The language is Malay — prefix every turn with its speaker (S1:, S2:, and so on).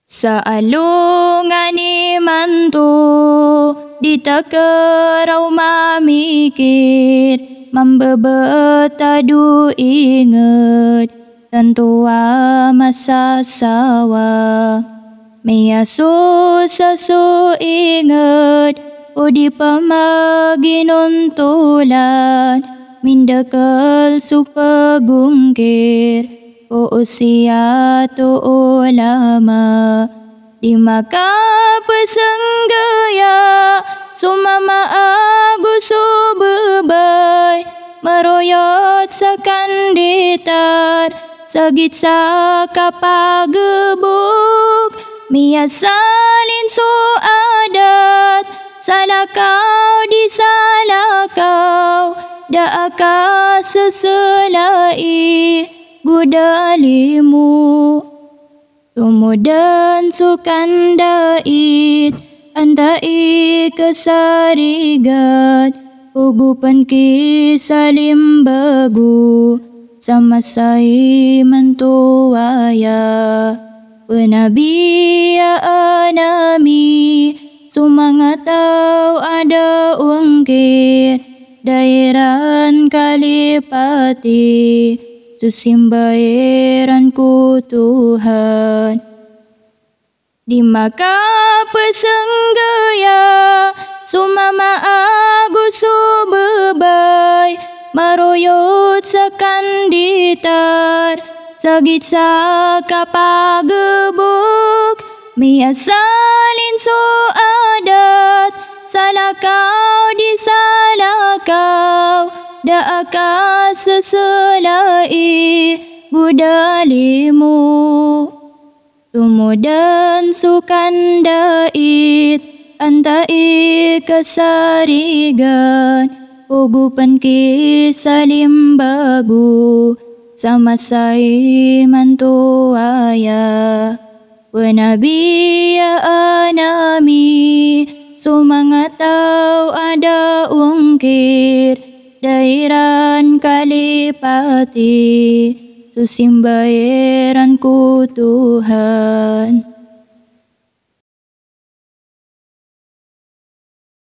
S1: Saalungani mantu ditakerau mamikir, membebetadu inget tentua masa sawa. Miasu sasu inget udi pemaginun tulan, mindekel supegungkir usia tu ulama. Di maka pesenggaya sumama agusu bebai, meroyot sakanditar sagit sakapagebuk. Miasalin su adat salah kau disalah kau, da aka seselai gudalimu. Tumudan sukan dait antai kesarigat, ugupan kisalim bagu sama sai mentuaya. Penabia anami sumangat tau ada ungkir, dairan kalipati susimbairanku Tuhan. Di maka pesenggaya sumama agusu bebai, maroyot sakanditar sagit sakapagebuk. Miasalin su adat salah kau disalah kau, da aka seselai gudalimu. Tumudan sukan dait antai kesarigan, ugupan kisalim bagu sama sai mantuaya. Penabia anami sumangat tau ada ungkir, dairan kalipati susimbairanku Tuhan.